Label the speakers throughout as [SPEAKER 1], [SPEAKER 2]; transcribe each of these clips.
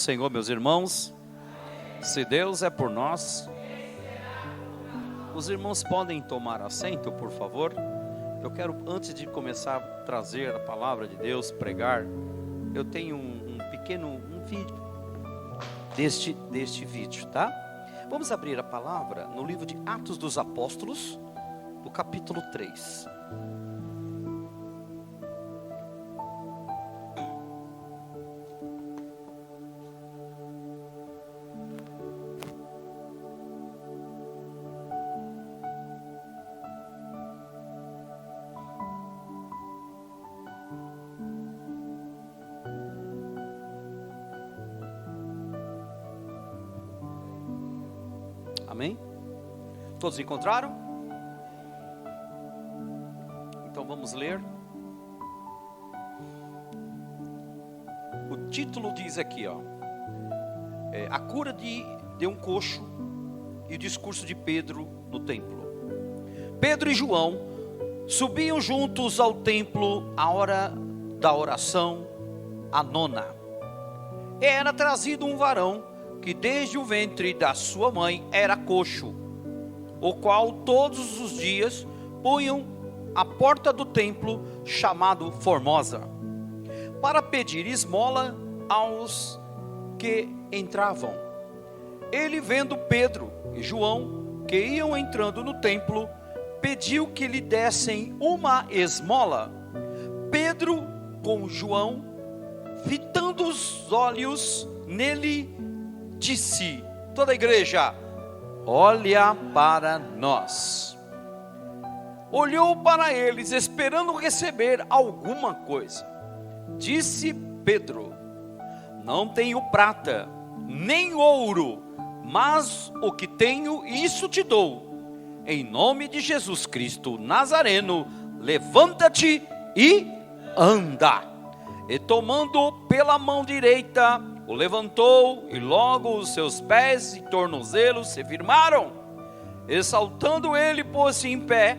[SPEAKER 1] Senhor, meus irmãos, se Deus é por nós, os irmãos podem tomar assento, por favor. Eu quero, antes de começar a trazer a palavra de Deus, pregar, eu tenho um vídeo deste vídeo, tá? Vamos abrir a palavra no livro de Atos dos Apóstolos, no capítulo 3. Amém? Todos encontraram? Então vamos ler. O título diz aqui, a cura de um coxo e o discurso de Pedro no templo. Pedro e João subiam juntos ao templo à hora da oração, a nona. Era trazido um varão que desde o ventre da sua mãe era coxo, o qual todos os dias punham à porta do templo chamado Formosa, para pedir esmola aos que entravam. Ele, vendo Pedro e João que iam entrando no templo, pediu que lhe dessem uma esmola. Pedro com João, fitando os olhos nele, disse: toda a igreja, olha para nós. Olhou para eles, esperando receber alguma coisa. Disse Pedro: não tenho prata, nem ouro, mas o que tenho, isso te dou. Em nome de Jesus Cristo Nazareno, levanta-te e anda. E tomando pela mão direita, o levantou, e logo os seus pés e tornozelos se firmaram. E saltando ele, pôs-se em pé,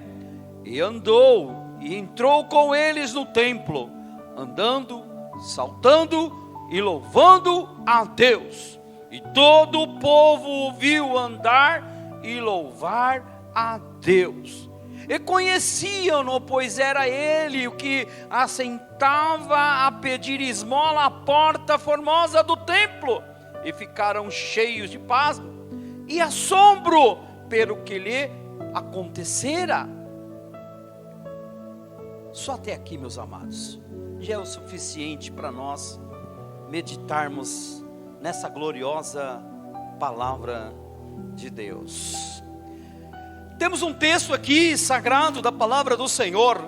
[SPEAKER 1] e andou, e entrou com eles no templo, andando, saltando e louvando a Deus. E todo o povo o viu andar e louvar a Deus. E conheciam-no, pois era ele o que assentava a pedir esmola à porta formosa do templo. E ficaram cheios de pasmo e assombro pelo que lhe acontecera. Só até aqui, meus amados, já é o suficiente para nós meditarmos nessa gloriosa palavra de Deus. Temos um texto aqui sagrado da palavra do Senhor,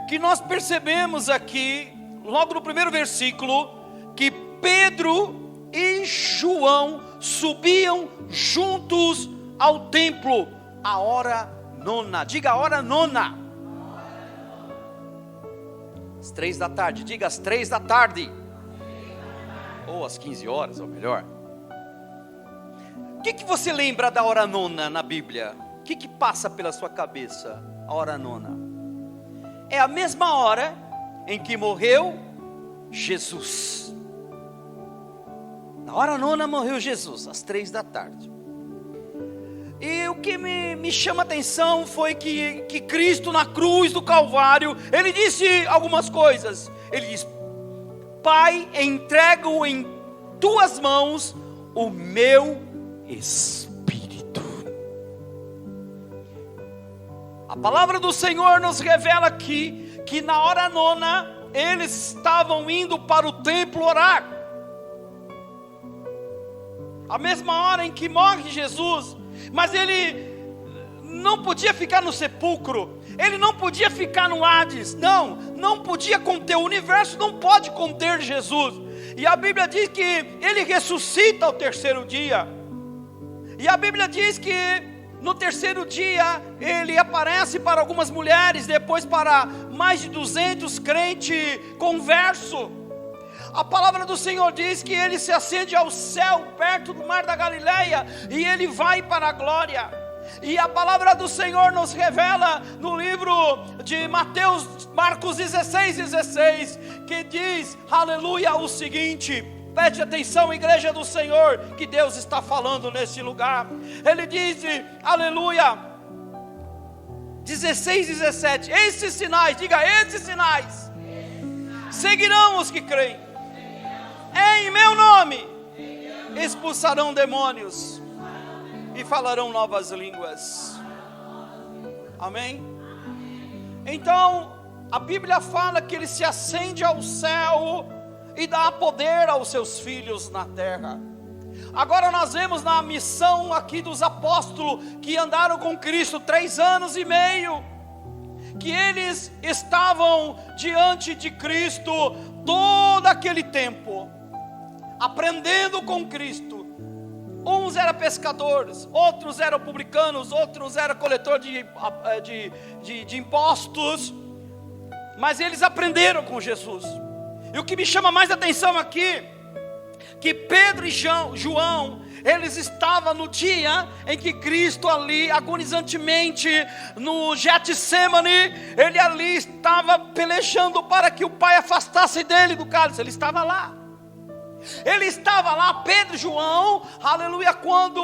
[SPEAKER 1] que nós percebemos aqui, logo no primeiro versículo, que Pedro e João subiam juntos ao templo, a hora nona. Diga, a hora nona. Às 3 da tarde, diga às 3 da tarde. Ou às 15 horas, ou melhor. O que você lembra da hora nona na Bíblia? O que passa pela sua cabeça, a hora nona? É a mesma hora em que morreu Jesus. Na hora nona morreu Jesus, às 3 da tarde. E o que me chama a atenção foi que Cristo na cruz do Calvário, Ele disse algumas coisas. Ele disse: Pai, entrego em tuas mãos o meu espírito. A palavra do Senhor nos revela aqui que na hora nona eles estavam indo para o templo orar. A mesma hora em que morre Jesus, mas ele não podia ficar no sepulcro, ele não podia ficar no Hades, não podia conter, o universo não pode conter Jesus. E a Bíblia diz que ele ressuscita ao terceiro dia. E a Bíblia diz que no terceiro dia ele aparece para algumas mulheres, depois para mais de 200 crentes conversos. A palavra do Senhor diz que ele se acende ao céu, perto do mar da Galileia, e ele vai para a glória. E a palavra do Senhor nos revela no livro de Marcos 16, que diz, aleluia, o seguinte: Preste atenção, igreja do Senhor, que Deus está falando nesse lugar. Ele diz, aleluia, 16, 17, esses sinais, diga, esses sinais seguirão os que creem. Em meu nome expulsarão demônios e falarão novas línguas. Amém? Então, a Bíblia fala que Ele se acende ao céu e dá poder aos seus filhos na terra. Agora nós vemos na missão aqui dos apóstolos, que andaram com Cristo 3 anos e meio, que eles estavam diante de Cristo todo aquele tempo, aprendendo com Cristo. Uns eram pescadores, outros eram publicanos, outros eram coletores de impostos, mas eles aprenderam com Jesus. E o que me chama mais atenção aqui, que Pedro e João, eles estavam no dia em que Cristo ali, agonizantemente, no Getsemane, ele ali estava pelejando para que o Pai afastasse dele do cálice. Ele estava lá. Ele estava lá, Pedro e João, aleluia, quando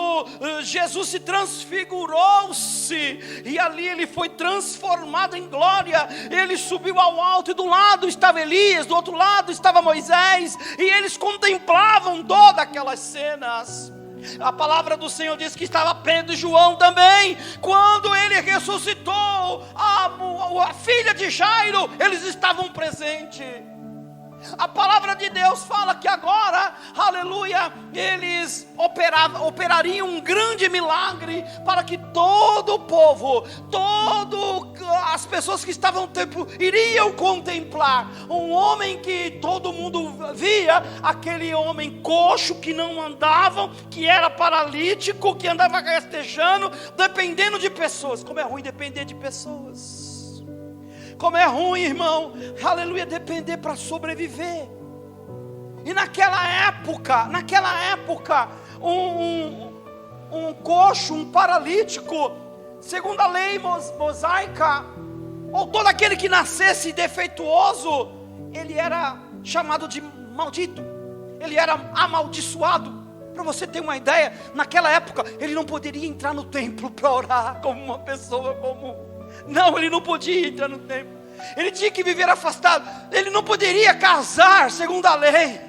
[SPEAKER 1] Jesus se transfigurou-se, e ali ele foi transformado em glória. Ele subiu ao alto, e do lado estava Elias, do outro lado estava Moisés, e eles contemplavam todas aquelas cenas. A palavra do Senhor diz que estava Pedro e João também. Quando ele ressuscitou a filha de Jairo, eles estavam presentes. A palavra de Deus fala que agora, aleluia, eles operariam um grande milagre para que todo o povo, as pessoas que estavam no templo iriam contemplar um homem que todo mundo via, aquele homem coxo que não andava, que era paralítico, que andava rastejando, dependendo de pessoas. Como é ruim depender de pessoas. Como é ruim, irmão, aleluia, depender para sobreviver. E naquela época, um coxo, um paralítico, segundo a lei mosaica, ou todo aquele que nascesse defeituoso, ele era chamado de maldito, ele era amaldiçoado. Para você ter uma ideia, naquela época, ele não poderia entrar no templo para orar como uma pessoa comum. Não, ele não podia entrar no templo. Ele tinha que viver afastado. Ele não poderia casar segundo a lei.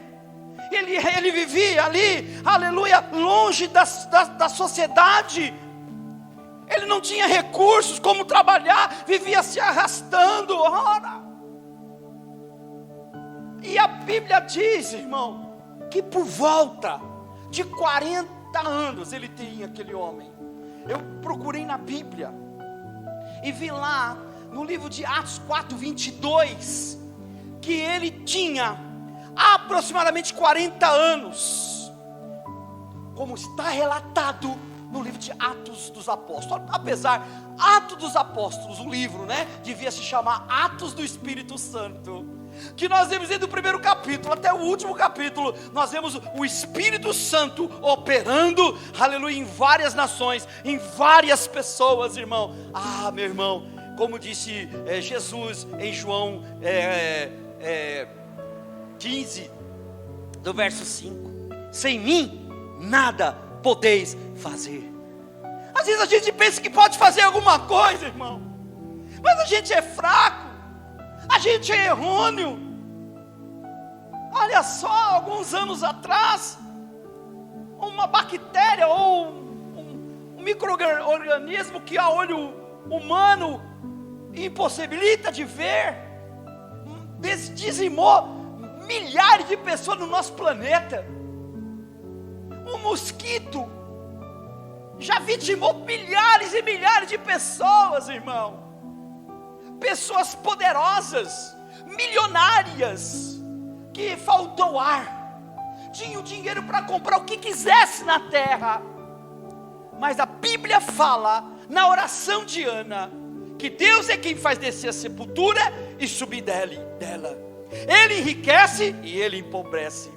[SPEAKER 1] Ele vivia ali, aleluia, longe da sociedade. Ele não tinha recursos como trabalhar, vivia se arrastando. Ora. E a Bíblia diz, irmão, que por volta de 40 anos ele tinha, aquele homem. Eu procurei na Bíblia e vi lá no livro de Atos 4:22 que ele tinha aproximadamente 40 anos, como está relatado no livro de Atos dos Apóstolos. Apesar, Atos dos Apóstolos, o livro, devia se chamar Atos do Espírito Santo, que nós vemos desde o primeiro capítulo até o último capítulo. Nós vemos o Espírito Santo operando, aleluia, em várias nações, em várias pessoas, irmão. Meu irmão, como disse Jesus em João 15, do verso 5: sem mim nada podeis fazer. Às vezes a gente pensa que pode fazer alguma coisa, irmão, mas a gente é fraco, a gente é errôneo. Olha só, alguns anos atrás, uma bactéria ou um micro-organismo que a olho humano impossibilita de ver, dizimou milhares de pessoas no nosso planeta. Um mosquito já vitimou milhares e milhares de pessoas, irmão. Pessoas poderosas, milionárias, que faltou ar, tinham dinheiro para comprar o que quisesse na terra. Mas a Bíblia fala, na oração de Ana, que Deus é quem faz descer a sepultura e subir dela. Ele enriquece e Ele empobrece.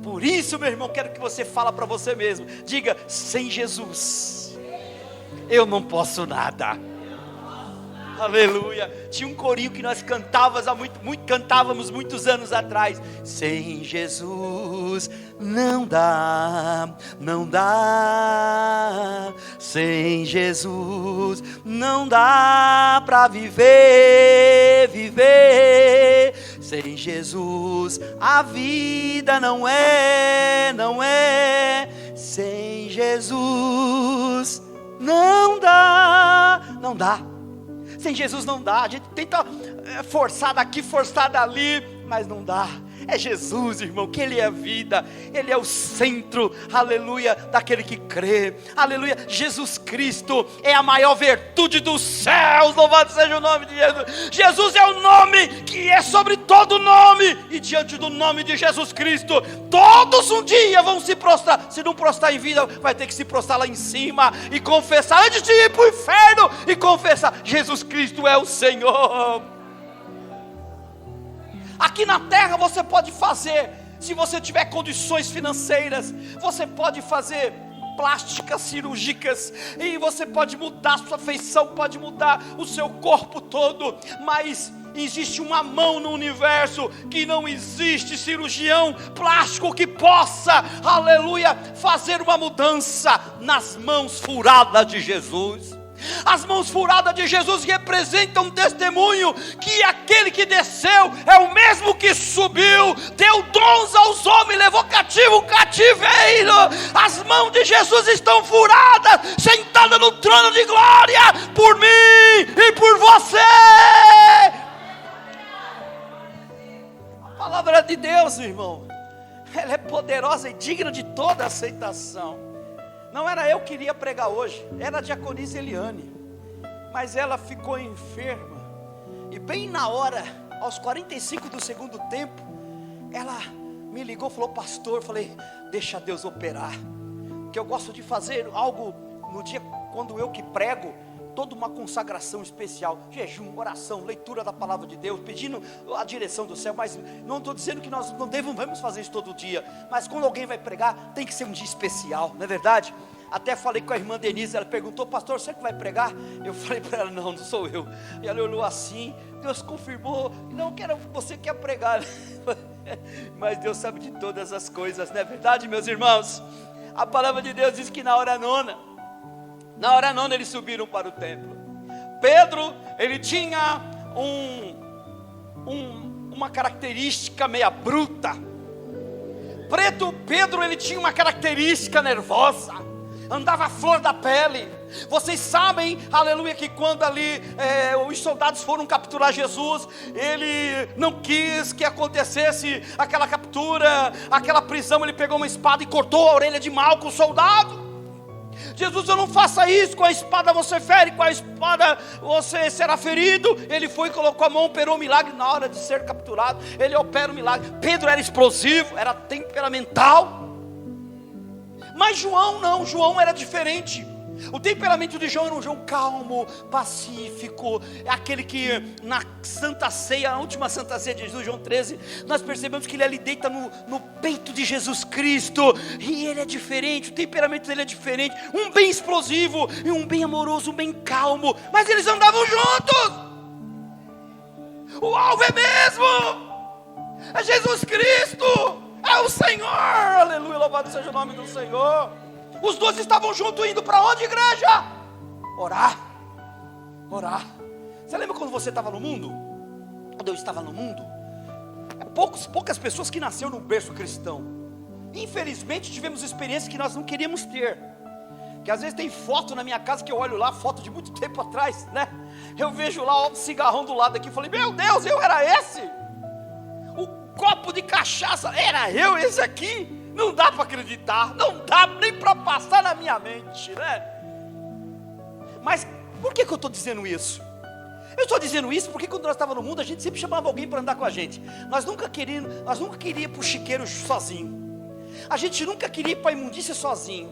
[SPEAKER 1] Por isso, meu irmão, quero que você fale para você mesmo. Diga: sem Jesus eu não posso nada. Aleluia. Tinha um corinho que nós cantávamos muitos anos atrás. Sem Jesus não dá, não dá. Sem Jesus não dá para viver. Sem Jesus a vida não é. Sem Jesus não dá. Sem Jesus não dá. A gente tenta forçar daqui, forçar dali, mas não dá. É Jesus, irmão, que Ele é a vida, Ele é o centro, aleluia, daquele que crê, aleluia. Jesus Cristo é a maior virtude dos céus, louvado seja o nome de Jesus. Jesus é o nome que é sobre todo nome, e diante do nome de Jesus Cristo, todos um dia vão se prostrar. Se não prostrar em vida, vai ter que se prostrar lá em cima, e confessar, antes de ir para o inferno, e confessar, Jesus Cristo é o Senhor. Aqui na terra você pode fazer, se você tiver condições financeiras, você pode fazer plásticas cirúrgicas, e você pode mudar a sua feição, pode mudar o seu corpo todo, mas existe uma mão no universo, que não existe cirurgião plástico que possa, aleluia, fazer uma mudança nas mãos furadas de Jesus. As mãos furadas de Jesus representam um testemunho que aquele que desceu é o mesmo que subiu, deu dons aos homens, levou cativo o cativeiro. As mãos de Jesus estão furadas, sentada no trono de glória, por mim e por você. A palavra de Deus, irmão, ela é poderosa e digna de toda aceitação. Não era eu que iria pregar hoje, era a diaconisa Eliane, mas ela ficou enferma, e bem na hora, aos 45 do segundo tempo, ela me ligou, falou: pastor, falei, deixa Deus operar, que eu gosto de fazer algo no dia, quando eu que prego, toda uma consagração especial, jejum, oração, leitura da palavra de Deus, pedindo a direção do céu. Mas não estou dizendo que nós não devemos fazer isso todo dia, mas quando alguém vai pregar, tem que ser um dia especial, não é verdade? Até falei com a irmã Denise, ela perguntou: pastor, você que vai pregar? Eu falei para ela: não sou eu. E ela olhou assim, Deus confirmou: não, você quer pregar. Mas Deus sabe de todas as coisas, não é verdade, meus irmãos? A palavra de Deus diz que na hora nona eles subiram para o templo. Pedro, ele tinha uma característica meia bruta. Pedro, ele tinha uma característica nervosa, andava à flor da pele. Vocês sabem, aleluia, que quando ali os soldados foram capturar Jesus, ele não quis que acontecesse aquela captura, aquela prisão. Ele pegou uma espada e cortou a orelha de Malco, o soldado. Jesus: eu não faça isso, com a espada você fere, com a espada você será ferido. Ele foi, colocou a mão, operou o milagre. Na hora de ser capturado, ele opera o milagre. Pedro era explosivo, era temperamental. Mas João não, João era diferente. O temperamento de João era um João calmo, pacífico, aquele que na Santa Ceia, a última Santa Ceia de Jesus, João 13, nós percebemos que ele ali deita no peito de Jesus Cristo, e ele é diferente, o temperamento dele é diferente, um bem explosivo, e um bem amoroso, um bem calmo, mas eles andavam juntos. O alvo é mesmo, é Jesus Cristo, é o Senhor, aleluia, louvado seja o nome do Senhor. Os dois estavam juntos, indo para onde, igreja? Orar. Você lembra quando você estava no mundo? Quando eu estava no mundo, poucas pessoas que nasceram no berço cristão. Infelizmente tivemos experiências que nós não queríamos ter. Que às vezes tem foto na minha casa que eu olho lá, foto de muito tempo atrás, né? Eu vejo lá o cigarrão do lado aqui, falei: meu Deus, eu era esse? O copo de cachaça, era eu esse aqui? Não dá para acreditar, não dá nem para passar na minha mente, né? Mas por que eu estou dizendo isso? Eu estou dizendo isso porque quando nós estávamos no mundo, a gente sempre chamava alguém para andar com a gente. Nós nunca queríamos ir para o chiqueiro sozinho. A gente nunca queria ir para a imundícia sozinho.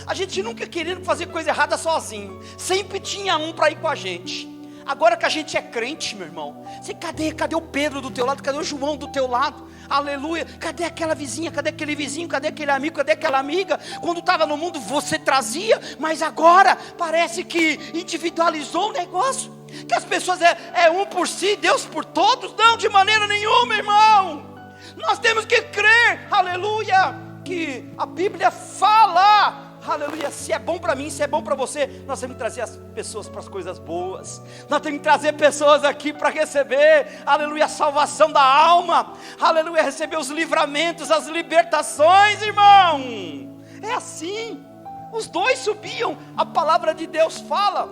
[SPEAKER 1] A gente nunca queria fazer coisa errada sozinho. Sempre tinha um para ir com a gente. Agora que a gente é crente, meu irmão, cadê o Pedro do teu lado? Cadê o João do teu lado? Aleluia, cadê aquela vizinha, cadê aquele vizinho, cadê aquele amigo, cadê aquela amiga? Quando estava no mundo você trazia, mas agora parece que individualizou o negócio. Que as pessoas é um por si, Deus por todos? Não, de maneira nenhuma, irmão. Nós temos que crer, aleluia, que a Bíblia fala, aleluia, se é bom para mim, se é bom para você, nós temos que trazer as pessoas para as coisas boas. Nós temos que trazer pessoas aqui para receber, aleluia, a salvação da alma, aleluia, receber os livramentos, as libertações, irmão. É assim. Os dois subiam, a palavra de Deus fala,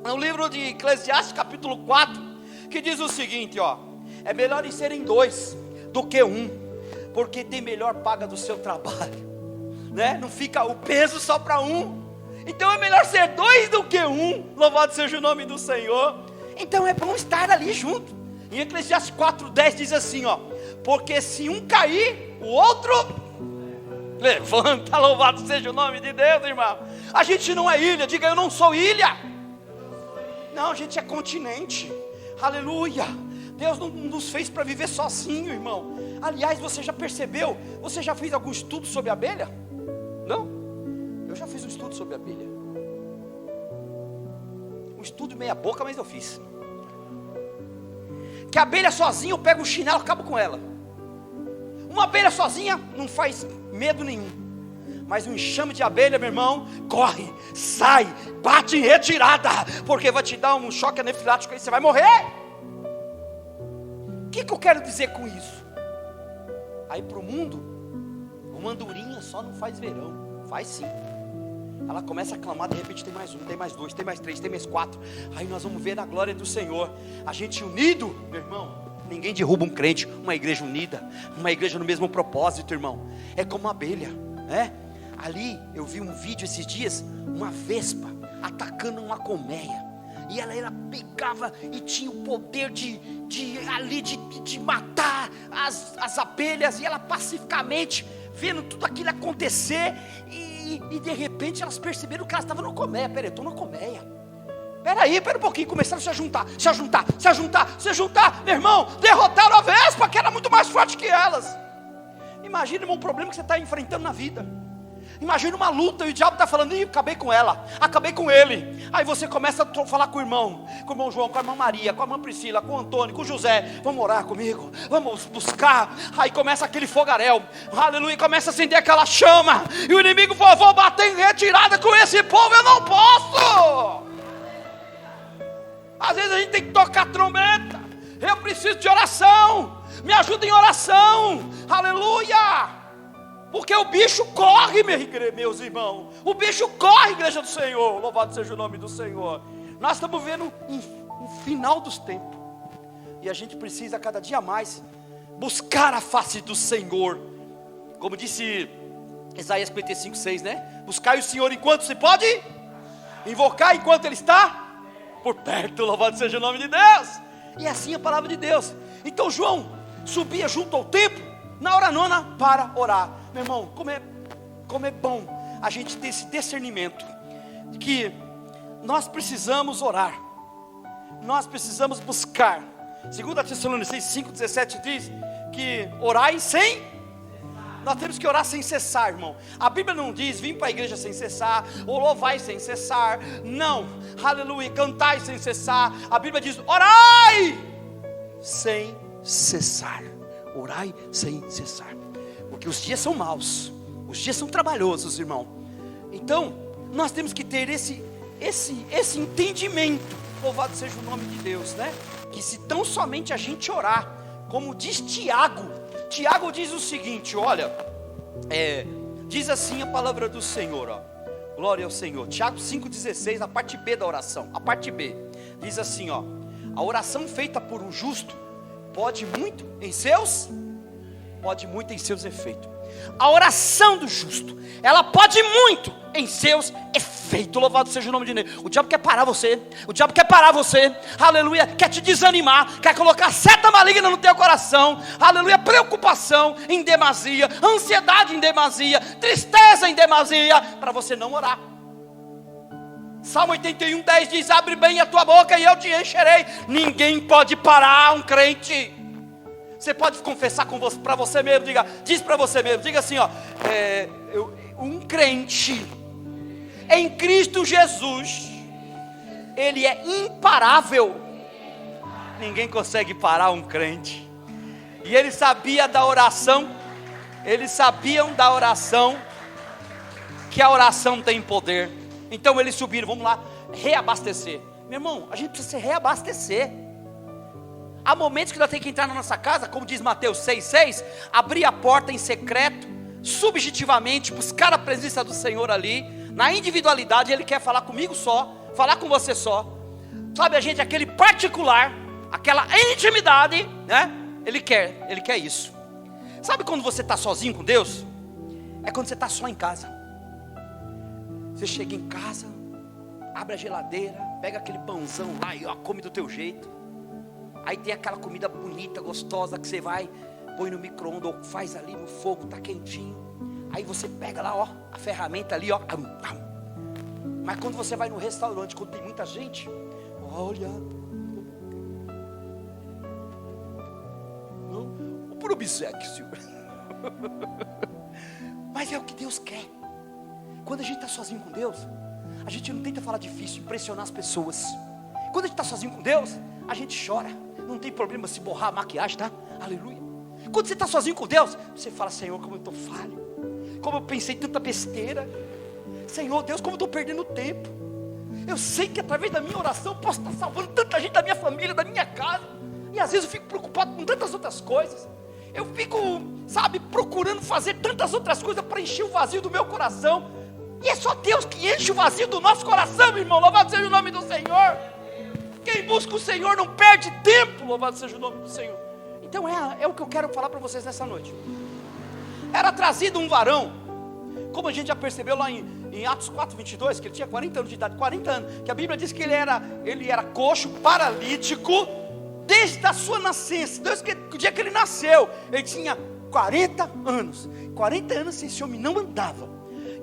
[SPEAKER 1] no livro de Eclesiastes capítulo 4, que diz o seguinte, ó: é melhor em serem dois do que um, porque tem melhor paga do seu trabalho, né? Não fica o peso só para um. Então é melhor ser dois do que um, louvado seja o nome do Senhor. Então é bom estar ali junto. Em Eclesiastes 4:10 diz assim, ó: porque se um cair, o outro levanta, louvado seja o nome de Deus, irmão. A gente não é ilha, diga: eu não sou ilha. Não, a gente é continente, aleluia. Deus não nos fez para viver sozinho, irmão. Aliás, você já percebeu? Você já fez algum estudo sobre a abelha? Não? Eu já fiz um estudo sobre a abelha. Um estudo meia boca, mas eu fiz. Que a abelha sozinha, eu pego um chinelo e acabo com ela. Uma abelha sozinha não faz medo nenhum. Mas um enxame de abelha, meu irmão, corre, sai, bate em retirada, porque vai te dar um choque anafilático e você vai morrer. O que eu quero dizer com isso? Aí para o mundo, uma andorinha só não faz verão. Faz sim. Ela começa a clamar, de repente tem mais um, tem mais dois, tem mais três, tem mais quatro. Aí nós vamos ver na glória do Senhor. A gente unido, meu irmão, ninguém derruba um crente. Uma igreja unida, uma igreja no mesmo propósito, irmão. É como uma abelha, né? Ali eu vi um vídeo esses dias, uma vespa atacando uma colmeia. E ela pegava e tinha o poder de matar as abelhas. E ela pacificamente, vendo tudo aquilo acontecer. E de repente elas perceberam que elas estavam no colmeia. Peraí, eu estou na colmeia. Pera um pouquinho, começaram a se juntar. Meu irmão, derrotaram a vespa, que era muito mais forte que elas. Imagina, irmão, um problema que você está enfrentando na vida. Imagina uma luta e o diabo está falando: ih, acabei com ela, acabei com ele. Aí você começa a falar com o irmão João, com a irmã Maria, com a irmã Priscila, com o Antônio, com o José: vamos orar comigo, vamos buscar. Aí começa aquele fogaréu, aleluia, começa a acender aquela chama. E o inimigo falou: vou bater em retirada com esse povo, eu não posso. Às vezes a gente tem que tocar trombeta. Eu preciso de oração, me ajuda em oração, aleluia. Porque o bicho corre, meus irmãos. O bicho corre, igreja do Senhor. Louvado seja o nome do Senhor. Nós estamos vendo o final dos tempos. E a gente precisa cada dia mais buscar a face do Senhor. Como disse Isaías 55:6, né? Buscai o Senhor enquanto se pode. Invocar enquanto Ele está por perto. Louvado seja o nome de Deus. E assim a palavra de Deus. Então João subia junto ao templo na hora nona para orar. Meu irmão, como é bom a gente ter esse discernimento de que nós precisamos orar, nós precisamos buscar. 2 Tessalonicenses 5:17 diz que orai sem. Nós temos que orar sem cessar, irmão. A Bíblia não diz: vim para a igreja sem cessar, ou louvai sem cessar. Não, aleluia, cantai sem cessar. A Bíblia diz: orai sem cessar. Orai sem cessar. Porque os dias são maus, os dias são trabalhosos, irmão. Então, nós temos que ter esse entendimento. Louvado seja o nome de Deus, né? Que se tão somente a gente orar, como diz Tiago. Tiago diz o seguinte, olha, diz assim a palavra do Senhor, ó. Glória ao Senhor. Tiago 5,16, a parte B da oração. A parte B diz assim, ó: a oração feita por um justo pode muito em seus efeitos. A oração do justo, ela pode muito em seus efeitos. Louvado seja o nome de Deus. O diabo quer parar você, aleluia, quer te desanimar, quer colocar seta maligna no teu coração, aleluia, preocupação em demasia, ansiedade em demasia, tristeza em demasia, para você não orar. Salmo 81:10 diz: abre bem a tua boca e eu te encherei. Ninguém pode parar um crente. Você pode confessar para você mesmo, diz para você mesmo, diga assim, ó: um crente em Cristo Jesus Ele é imparável. Ninguém consegue parar um crente. E eles sabiam da oração. Eles sabiam da oração, que a oração tem poder. Então eles subiram, vamos lá, reabastecer. Meu irmão, a gente precisa se reabastecer. Há momentos que nós temos que entrar na nossa casa, como diz Mateus 6,6, abrir a porta em secreto, subjetivamente, buscar a presença do Senhor ali, na individualidade. Ele quer falar comigo só, falar com você só, sabe, a gente, aquele particular, aquela intimidade, né? Ele quer isso. Sabe quando você está sozinho com Deus? É quando você está só em casa. Você chega em casa, abre a geladeira, pega aquele pãozão lá e ó, come do teu jeito. Aí tem aquela comida bonita, gostosa, que você vai, põe no micro-ondas ou faz ali no fogo, tá quentinho. Aí você pega lá, ó, a ferramenta ali, ó. Mas quando você vai no restaurante, quando tem muita gente, olha, por obséquio. Mas é o que Deus quer. Quando a gente está sozinho com Deus, a gente não tenta falar difícil, impressionar as pessoas. Quando a gente está sozinho com Deus, a gente chora. Não tem problema se borrar a maquiagem, tá? Aleluia. Quando você está sozinho com Deus, você fala: Senhor, como eu estou falho, como eu pensei tanta besteira. Senhor Deus, como eu estou perdendo tempo. Eu sei que através da minha oração eu posso estar salvando tanta gente da minha família, da minha casa. E às vezes eu fico preocupado com tantas outras coisas. Eu fico, sabe, procurando fazer tantas outras coisas para encher o vazio do meu coração. E é só Deus que enche o vazio do nosso coração, meu irmão. Louvado seja o nome do Senhor. Quem busca o Senhor não perde tempo. Louvado seja o nome do Senhor. Então é o que eu quero falar para vocês nessa noite. Era trazido um varão, como a gente já percebeu lá em Atos 4:22, que ele tinha 40 anos de idade, 40 anos, que a Bíblia diz que ele era coxo, paralítico, desde a sua nascença, desde o dia que ele nasceu. Ele tinha 40 anos. 40 anos esse homem não andava.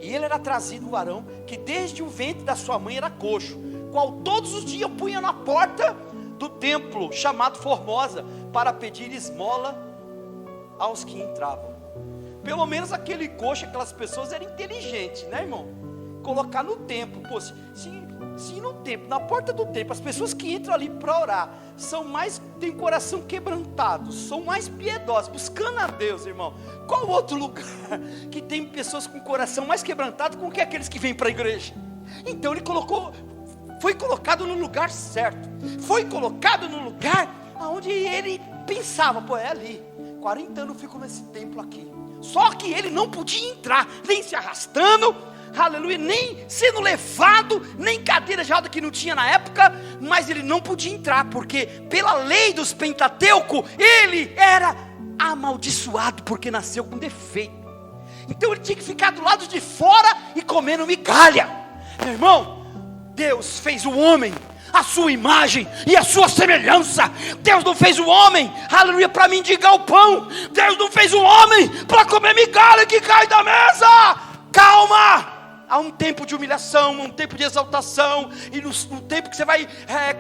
[SPEAKER 1] E ele era trazido, um varão, que desde o ventre da sua mãe era coxo, qual todos os dias punha na porta do templo, chamado Formosa, para pedir esmola aos que entravam. Pelo menos aquele coxo, aquelas pessoas eram inteligentes, né, irmão? Colocar no templo, pô, se no templo, na porta do templo, as pessoas que entram ali para orar, têm o coração quebrantado, são mais piedosas, buscando a Deus, irmão. Qual outro lugar que tem pessoas com o coração mais quebrantado com que aqueles que vêm para a igreja? Então ele foi colocado no lugar certo, foi colocado no lugar onde ele pensava: pô, é ali, 40 anos eu fico nesse templo aqui. Só que ele não podia entrar, nem se arrastando, aleluia, nem sendo levado, nem cadeira de roda, que não tinha na época, mas ele não podia entrar, porque pela lei dos Pentateuco, ele era amaldiçoado, porque nasceu com defeito. Então ele tinha que ficar do lado de fora e comendo migalha. Meu irmão, Deus fez o homem a sua imagem e a sua semelhança. Deus não fez o homem, aleluia, para mendigar o pão. Deus não fez o homem para comer migalha que cai da mesa. Calma, há um tempo de humilhação, um tempo de exaltação, e no tempo que você vai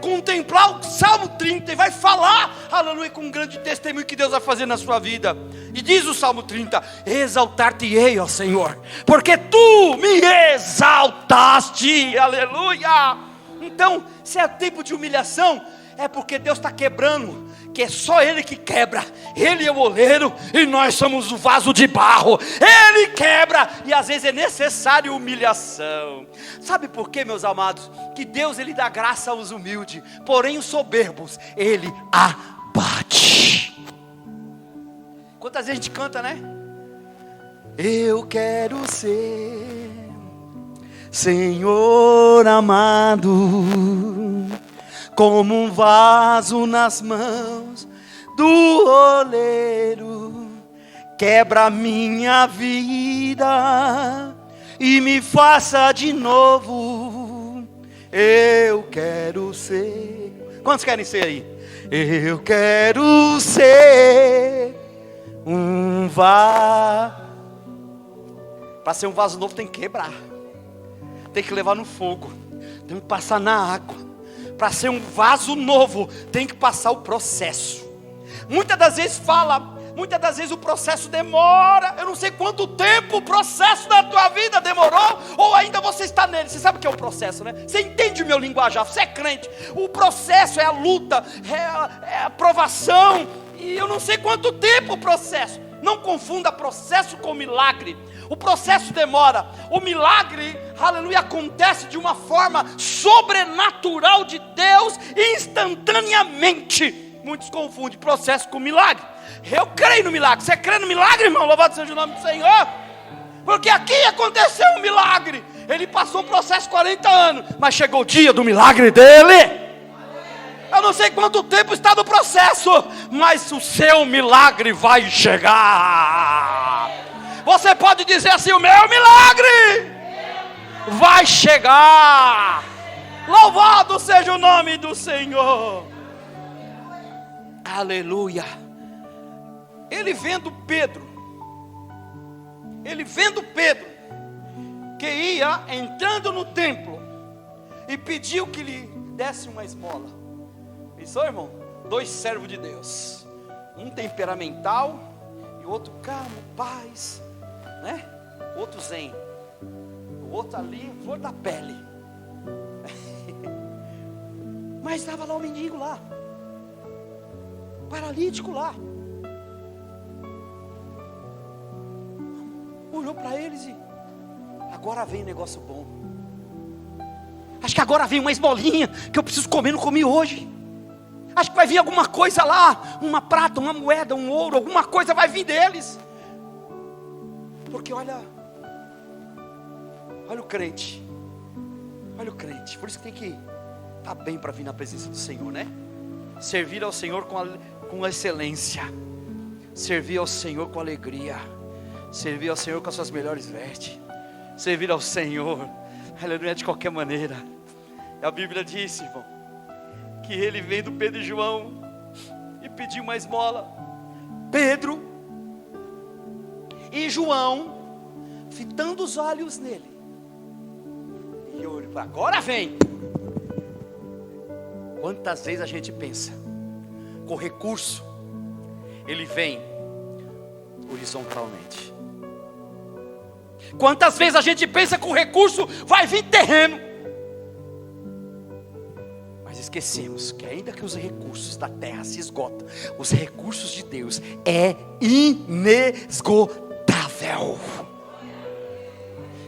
[SPEAKER 1] contemplar o Salmo 30 e vai falar, aleluia, com um grande testemunho que Deus vai fazer na sua vida. E diz o Salmo 30: exaltar-te-ei, ó Senhor, porque tu me exaltaste, aleluia. Então, se é tempo de humilhação, é porque Deus está quebrando, que é só Ele que quebra. Ele é o oleiro e nós somos o vaso de barro. Ele quebra, e às vezes é necessário humilhação. Sabe por quê, meus amados? Que Deus, Ele dá graça aos humildes, porém os soberbos Ele abate. Quantas vezes a gente canta, né? Eu quero ser, Senhor amado, como um vaso nas mãos do oleiro. Quebra minha vida e me faça de novo. Eu quero ser. Quantos querem ser aí? Eu quero ser um vaso. Para ser um vaso novo tem que quebrar, tem que levar no fogo, tem que passar na água. Para ser um vaso novo, tem que passar o processo. Muitas das vezes o processo demora. Eu não sei quanto tempo o processo da tua vida demorou, ou ainda você está nele. ele, você sabe o que é o processo, né? Você entende o meu linguajar, você é crente. O processo é a luta, é a provação. E eu não sei quanto tempo o processo. Não confunda processo com milagre. O processo demora. O milagre, aleluia, acontece de uma forma sobrenatural de Deus, instantaneamente. Muitos confundem processo com milagre. Eu creio no milagre. Você crê no milagre, irmão? Louvado seja o nome do Senhor. Porque aqui aconteceu um milagre. Ele passou o processo 40 anos, mas chegou o dia do milagre dele. Eu não sei quanto tempo está no processo, mas o seu milagre vai chegar. Você pode dizer assim: o meu milagre vai chegar. Louvado seja o nome do Senhor. Aleluia. Ele vendo Pedro, que ia entrando no templo e pediu que lhe desse uma esmola. Pensou, irmão? 2 servos de Deus, um temperamental e o outro calmo, paz, né? O outro zen, o outro ali, flor da pele. Mas estava lá o mendigo lá, paralítico lá. Olhou para eles e agora vem negócio bom. Acho que agora vem uma esmolinha que eu preciso comer, não comi hoje. Acho que vai vir alguma coisa lá, uma prata, uma moeda, um ouro, alguma coisa vai vir deles. Porque olha o crente. Olha o crente. Por isso que tem que estar bem para vir na presença do Senhor, né? Servir ao Senhor com excelência. Servir ao Senhor com alegria. Servir ao Senhor com as suas melhores vestes. Servir ao Senhor, aleluia, de qualquer maneira. A Bíblia diz, irmão, que ele veio do Pedro e João e pediu uma esmola. Pedro e João fitando os olhos nele, e eu olho, agora vem. Quantas vezes a gente pensa com recurso, ele vem horizontalmente. Quantas vezes a gente pensa com recurso vai vir terreno, mas esquecemos que ainda que os recursos da terra se esgotam, os recursos de Deus é inesgotável.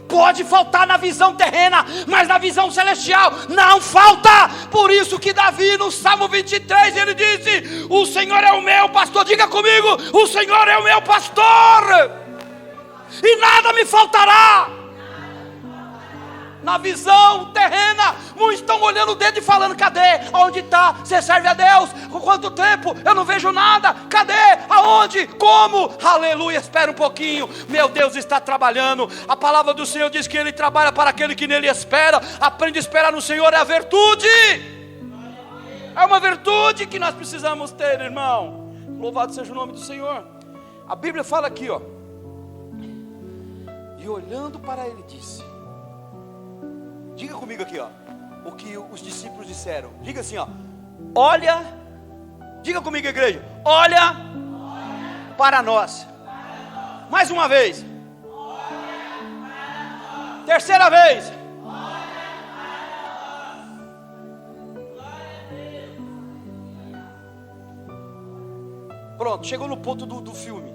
[SPEAKER 1] Pode faltar na visão terrena, mas na visão celestial não falta. Por isso que Davi no Salmo 23 ele disse: o Senhor é o meu pastor. Diga comigo: o Senhor é o meu pastor e nada me faltará. Na visão terrena, muitos estão olhando o dedo e falando: cadê? Aonde está? Você serve a Deus? Com quanto tempo? Eu não vejo nada. Cadê? Aonde? Como? Aleluia, espera um pouquinho. Meu Deus está trabalhando. A palavra do Senhor diz que Ele trabalha para aquele que nele espera. Aprende a esperar no Senhor, é a virtude. É uma virtude que nós precisamos ter, irmão. Louvado seja o nome do Senhor. A Bíblia fala aqui, ó: e olhando para ele disse. Diga comigo aqui, ó, o que os discípulos disseram. Diga assim, ó: olha. Diga comigo, igreja: olha para nós. Mais uma vez. Terceira vez. Pronto, chegou no ponto do filme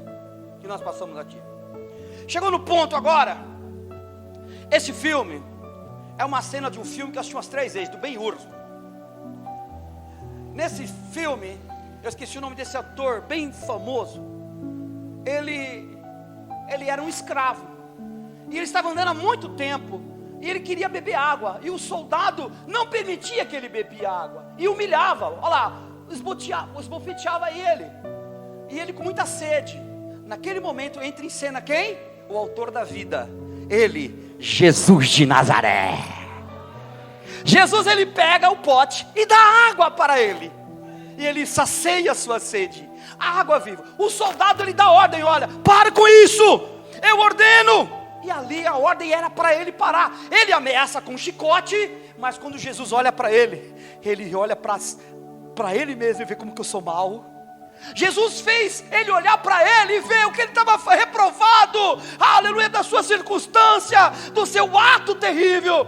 [SPEAKER 1] que nós passamos aqui. Chegou no ponto agora. Esse filme é uma cena de um filme que eu assisti umas 3 vezes, do Ben-Hur. Nesse filme, eu esqueci o nome desse ator, bem famoso. Ele era um escravo. E ele estava andando há muito tempo. E ele queria beber água. E o soldado não permitia que ele bebia água. E humilhava, olha lá, esbofeteava ele. E ele com muita sede. Naquele momento entra em cena quem? O autor da vida. Ele, Jesus de Nazaré. Jesus, ele pega o pote e dá água para ele. E ele sacia a sua sede. A água viva. O soldado, ele dá ordem: olha, para com isso, eu ordeno. E ali a ordem era para ele parar. Ele ameaça com um chicote, mas quando Jesus olha para ele, ele olha para ele mesmo e vê como que eu sou mau. Jesus fez ele olhar para ele e ver o que ele estava reprovado, aleluia, da sua circunstância, do seu ato terrível.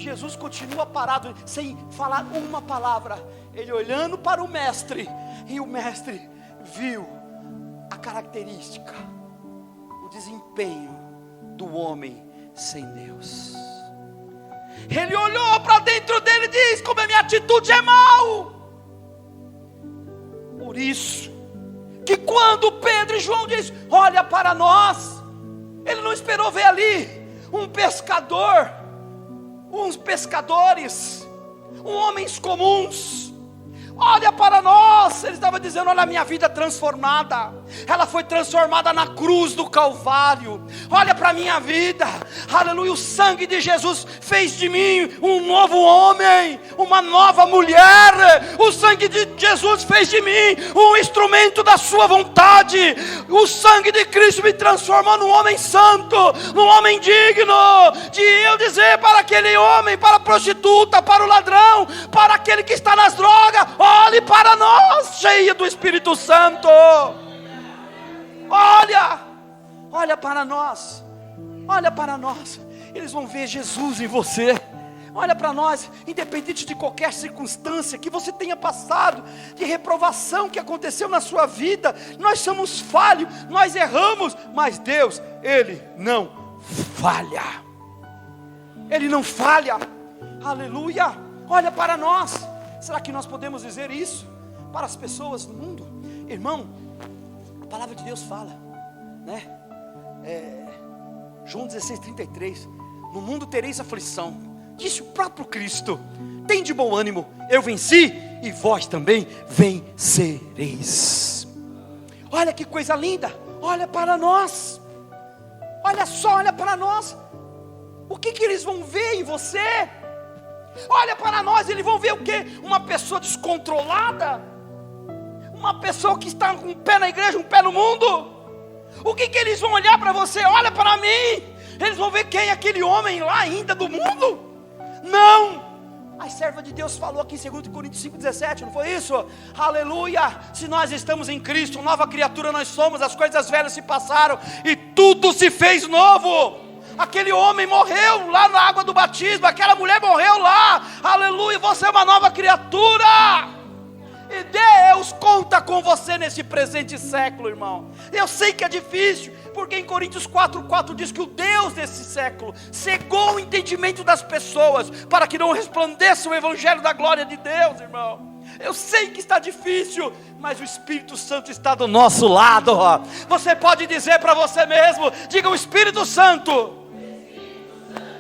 [SPEAKER 2] Jesus continua parado, sem falar uma palavra, ele olhando para o mestre, e o mestre viu a característica, o desempenho do homem sem Deus. Ele olhou para dentro dele e disse: como a minha atitude é mal. Por isso que quando Pedro e João diz: olha para nós, ele não esperou ver ali um pescador, uns pescadores, homens comuns. Olha para nós, ele estava dizendo: olha a minha vida transformada, ela foi transformada na cruz do Calvário. Olha para a minha vida, aleluia, o sangue de Jesus fez de mim um novo homem, uma nova mulher. O sangue de Jesus fez de mim um instrumento da sua vontade. O sangue de Cristo me transformou num homem santo, num homem digno de eu dizer para aquele homem, para a prostituta, para o ladrão, para aquele que está nas drogas: olhe para nós, cheia do Espírito Santo. Olha para nós, olha para nós. Eles vão ver Jesus em você. Olha para nós, independente de qualquer circunstância que você tenha passado, de reprovação que aconteceu na sua vida, nós somos falhos, nós erramos, mas Deus, Ele não falha. Ele não falha, aleluia. Olha para nós. Será que nós podemos dizer isso para as pessoas do mundo? Irmão, a palavra de Deus fala, né? João 16:33, no mundo tereis aflição, disse o próprio Cristo: tem de bom ânimo, eu venci e vós também vencereis. Olha que coisa linda, olha para nós, olha só, olha para nós. O que eles vão ver em você? Olha para nós, eles vão ver o quê? Uma pessoa descontrolada, uma pessoa que está com um pé na igreja, um pé no mundo. O que eles vão olhar para você? Olha para mim, eles vão ver quem é aquele homem lá ainda do mundo? Não, a serva de Deus falou aqui em 2 Coríntios 5:17, não foi isso? Aleluia, se nós estamos em Cristo, nova criatura nós somos, as coisas velhas se passaram e tudo se fez novo. Aquele homem morreu lá na água do batismo, aquela mulher morreu lá, aleluia, você é uma nova criatura, e Deus conta com você nesse presente século, irmão. Eu sei que é difícil, porque em Coríntios 4:4 diz que o Deus desse século cegou o entendimento das pessoas, para que não resplandeça o evangelho da glória de Deus, irmão. Eu sei que está difícil, mas o Espírito Santo está do nosso lado. Você pode dizer para você mesmo, diga: o Espírito Santo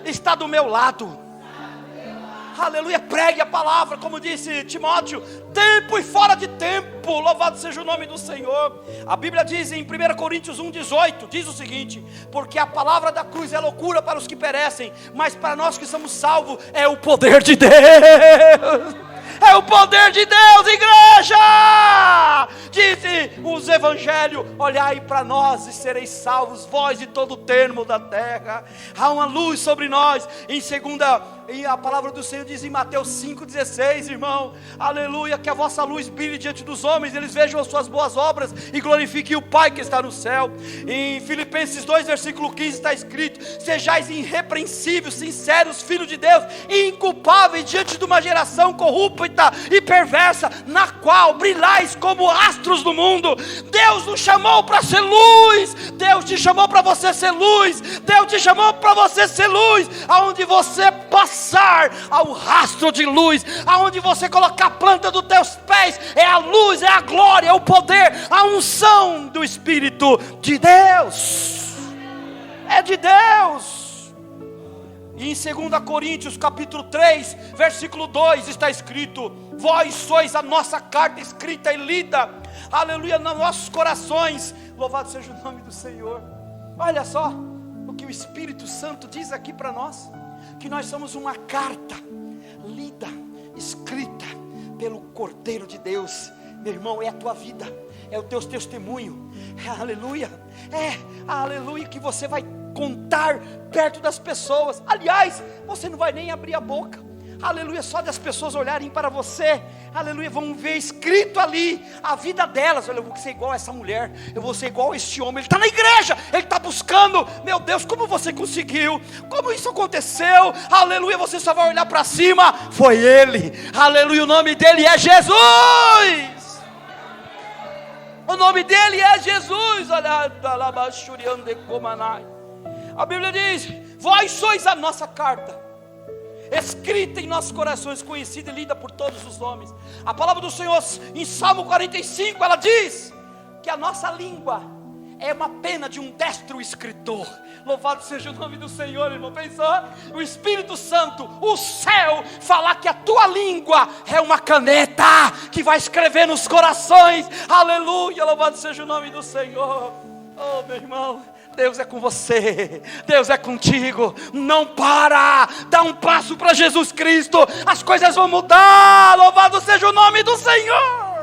[SPEAKER 2] está do meu lado. Aleluia, pregue a palavra, como disse Timóteo, tempo e fora de tempo, louvado seja o nome do Senhor. A Bíblia diz em 1 Coríntios 1:18, diz o seguinte: porque a palavra da cruz é loucura para os que perecem, mas para nós que somos salvos, é o poder de Deus. É o poder de Deus, igreja. Disse os evangelhos: olhai para nós e sereis salvos, vós e todo o termo da terra. Há uma luz sobre nós. E a palavra do Senhor diz em Mateus 5:16, irmão, aleluia, que a vossa luz brilhe diante dos homens, eles vejam as suas boas obras e glorifiquem o Pai que está no céu. Em Filipenses 2:15 está escrito: sejais irrepreensíveis, sinceros, filhos de Deus, inculpáveis diante de uma geração corrupta e perversa, na qual brilhais como astros do mundo. Deus nos chamou para ser luz. Deus te chamou para você ser luz. Deus te chamou para você ser luz. Aonde você passar, ao rastro de luz, aonde você colocar a planta dos teus pés, é a luz, é a glória, é o poder, a unção do Espírito de Deus. É de Deus. E em 2 Coríntios capítulo 3, versículo 2 está escrito: vós sois a nossa carta escrita e lida, aleluia, nos nossos corações. Louvado seja o nome do Senhor. Olha só o que o Espírito Santo diz aqui para nós, que nós somos uma carta lida, escrita pelo Cordeiro de Deus. Meu irmão, é a tua vida, é o teu testemunho, aleluia, aleluia, que você vai contar perto das pessoas. Aliás, você não vai nem abrir a boca, aleluia, só das pessoas olharem para você, aleluia, vão ver escrito ali a vida delas. Olha, eu vou ser igual a essa mulher, eu vou ser igual a este homem, ele está na igreja, ele está buscando. Meu Deus, como você conseguiu? Como isso aconteceu? Aleluia, você só vai olhar para cima, foi ele, aleluia, o nome dele é Jesus. O nome dele é Jesus. A Bíblia diz: vós sois a nossa carta, escrita em nossos corações, conhecida e lida por todos os homens. A palavra do Senhor em Salmo 45, ela diz que a nossa língua é uma pena de um destro escritor. Louvado seja o nome do Senhor, irmão. Pensou? O Espírito Santo, o céu, falar que a tua língua é uma caneta que vai escrever nos corações. Aleluia, louvado seja o nome do Senhor. Oh, meu irmão, Deus é com você, Deus é contigo. Não para, dá um passo para Jesus Cristo, as coisas vão mudar. Louvado seja o nome do Senhor.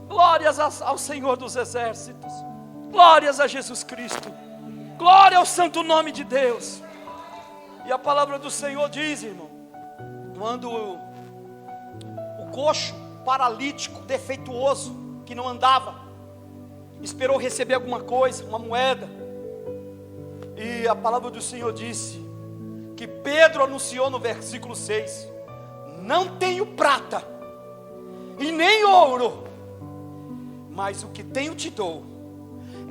[SPEAKER 2] Glórias ao Senhor dos exércitos, glórias a Jesus Cristo, glória ao santo nome de Deus. E a palavra do Senhor diz, irmão, quando o coxo, paralítico, defeituoso, que não andava, esperou receber alguma coisa, uma moeda, e a palavra do Senhor disse que Pedro anunciou no versículo 6: não tenho prata e nem ouro, mas o que tenho te dou.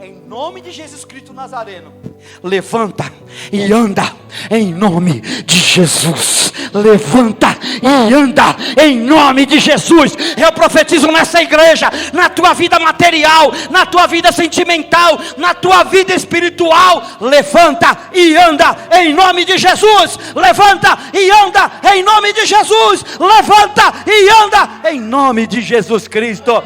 [SPEAKER 2] Em nome de Jesus Cristo Nazareno, levanta e anda em nome de Jesus. Levanta e anda em nome de Jesus. Eu profetizo nessa igreja, na tua vida material, na tua vida sentimental, na tua vida espiritual. Levanta e anda em nome de Jesus. Levanta e anda em nome de Jesus. Levanta e anda em nome de Jesus Cristo.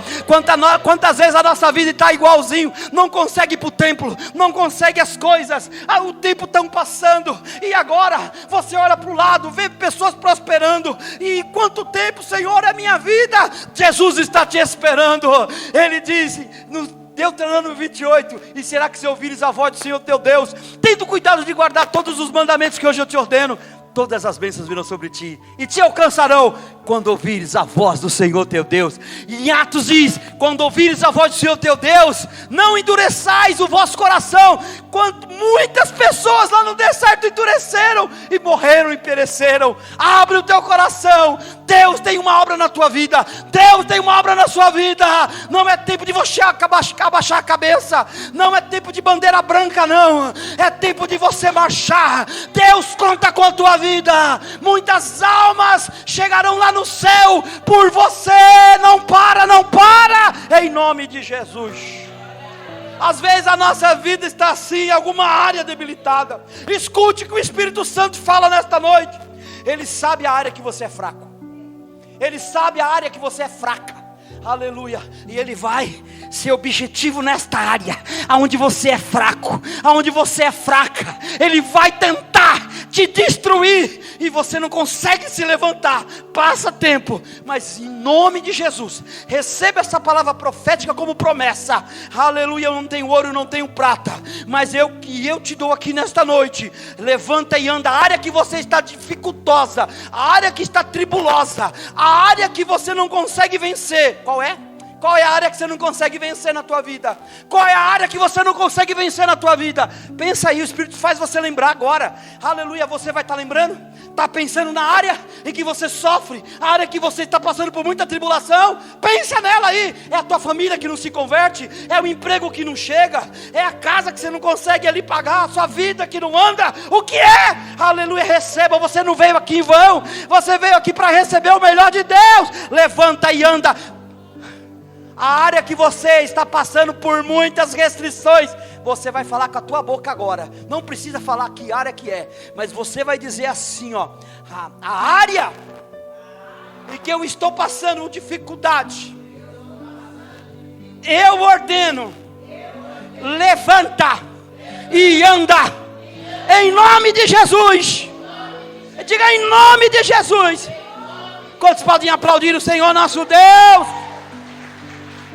[SPEAKER 2] Quantas vezes a nossa vida está igualzinho, não consegue ir para o templo, não consegue as coisas, o tempo está passando, e agora você olha para o lado, vê pessoas prosperando, e quanto tempo, Senhor, é minha vida? Jesus está te esperando. Ele diz no Deuteronômio 28: e será que se ouvires a voz do Senhor teu Deus, tendo cuidado de guardar todos os mandamentos que hoje eu te ordeno, todas as bênçãos virão sobre ti e te alcançarão quando ouvires a voz do Senhor teu Deus. E em Atos diz: quando ouvires a voz do Senhor teu Deus, não endureçais o vosso coração, quanto muitas pessoas lá no deserto endureceram e morreram e pereceram. Abre o teu coração, Deus tem uma obra na tua vida, Deus tem uma obra na sua vida. Não é tempo de você abaixar a cabeça, não é tempo de bandeira branca, não, é tempo de você marchar. Deus conta com a tua vida. Muitas almas chegarão lá no céu por você. Não para, não para, em nome de Jesus. Às vezes a nossa vida está assim, em alguma área debilitada. Escute o que o Espírito Santo fala nesta noite. Ele sabe a área que você é fraco, Ele sabe a área que você é fraca. Aleluia. E Ele vai ser objetivo nesta área, aonde você é fraco, aonde você é fraca. Ele vai tentar te destruir e você não consegue se levantar. Passa tempo, mas em nome de Jesus, receba essa palavra profética como promessa. Aleluia. Eu não tenho ouro, não tenho prata, mas eu te dou aqui nesta noite. Levanta e anda. A área que você está dificultosa, a área que está tribulosa, a área que você não consegue vencer. Qual é? Qual é a área que você não consegue vencer na tua vida? Qual é a área que você não consegue vencer na tua vida? Pensa aí, o Espírito faz você lembrar agora. Aleluia, você vai estar lembrando? Está pensando na área em que você sofre, a área que você está passando por muita tribulação? Pensa nela aí. É a tua família que não se converte, é o emprego que não chega, é a casa que você não consegue ali pagar, a sua vida que não anda. O que é? Aleluia, receba. Você não veio aqui em vão, você veio aqui para receber o melhor de Deus. Levanta e anda. A área que você está passando por muitas restrições, você vai falar com a tua boca agora. Não precisa falar que área que é, mas você vai dizer assim, ó: a área em que eu estou passando dificuldade, eu ordeno, levanta e anda, em nome de Jesus. Diga: em nome de Jesus. Quantos podem aplaudir o Senhor nosso Deus?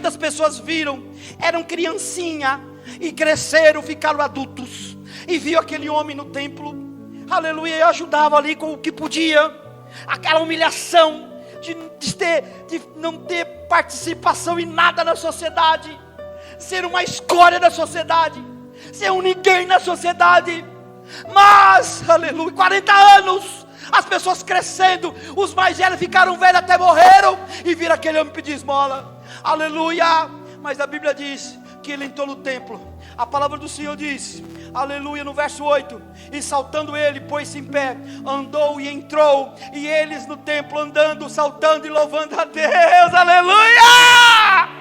[SPEAKER 2] As pessoas viram, eram criancinha e cresceram, ficaram adultos, e viu aquele homem no templo, aleluia, e ajudava ali com o que podia. Aquela humilhação de não ter participação em nada na sociedade, ser uma escória da sociedade, ser um ninguém na sociedade. Mas, aleluia, 40 anos, as pessoas crescendo, os mais velhos ficaram velhos até morreram, e vira aquele homem pedir esmola, aleluia. Mas a Bíblia diz que ele entrou no templo. A palavra do Senhor diz, aleluia, no verso 8: e saltando ele, pôs-se em pé, andou e entrou, e eles no templo andando, saltando e louvando a Deus, aleluia.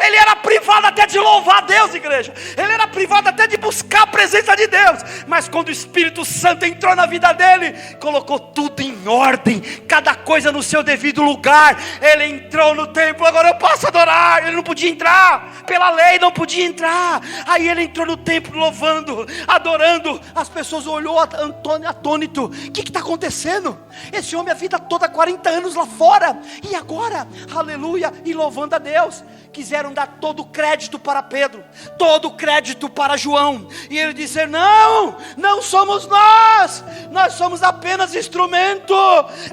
[SPEAKER 2] Ele era privado até de louvar a Deus, igreja. Ele era privado até de buscar a presença de Deus. Mas quando o Espírito Santo entrou na vida dele, colocou tudo em ordem, cada coisa no seu devido lugar. Ele entrou no templo, agora eu posso adorar. Ele não podia entrar, pela lei não podia entrar. Aí ele entrou no templo louvando, adorando. As pessoas olhou atônito. O que está acontecendo? Esse homem a vida toda, 40 anos lá fora, e agora, aleluia, e louvando a Deus. Quiseram dar todo o crédito para Pedro, todo o crédito para João, e ele disse: não somos nós somos apenas instrumento,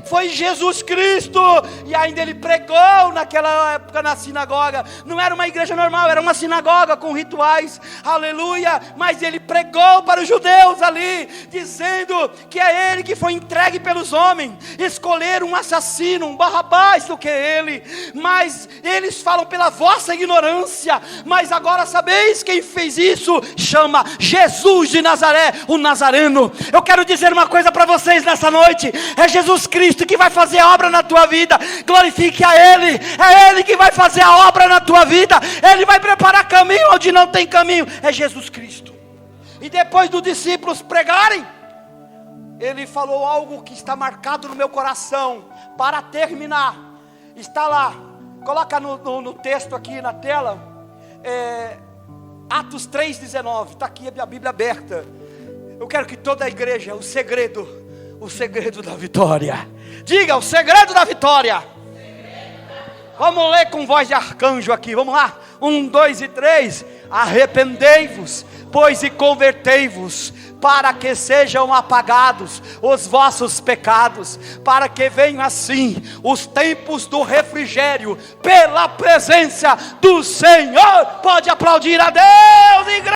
[SPEAKER 2] foi Jesus Cristo. E ainda ele pregou naquela época na sinagoga. Não era uma igreja normal, era uma sinagoga com rituais, aleluia. Mas ele pregou para os judeus ali, dizendo que é ele que foi entregue pelos homens. Escolheram um assassino, um Barrabás do que ele. Mas eles falam pela vossa ignorância. Mas agora sabeis quem fez isso? Chama Jesus de Nazaré, o Nazareno. Eu quero dizer uma coisa para vocês nessa noite: é Jesus Cristo que vai fazer a obra na tua vida. Glorifique a Ele. É Ele que vai fazer a obra na tua vida. Ele vai preparar caminho onde não tem caminho. É Jesus Cristo. E depois dos discípulos pregarem, ele falou algo que está marcado no meu coração. Para terminar, está lá, coloca no texto aqui na tela, Atos 3,19, está aqui a Bíblia aberta. Eu quero que toda a igreja, o segredo da vitória, diga: o segredo da vitória. Vamos ler com voz de arcanjo aqui, vamos lá, 1, 2 e 3, arrependei-vos, pois e convertei-vos, para que sejam apagados os vossos pecados, para que venham assim os tempos do refrigério, pela presença do Senhor. Pode aplaudir a Deus, igreja.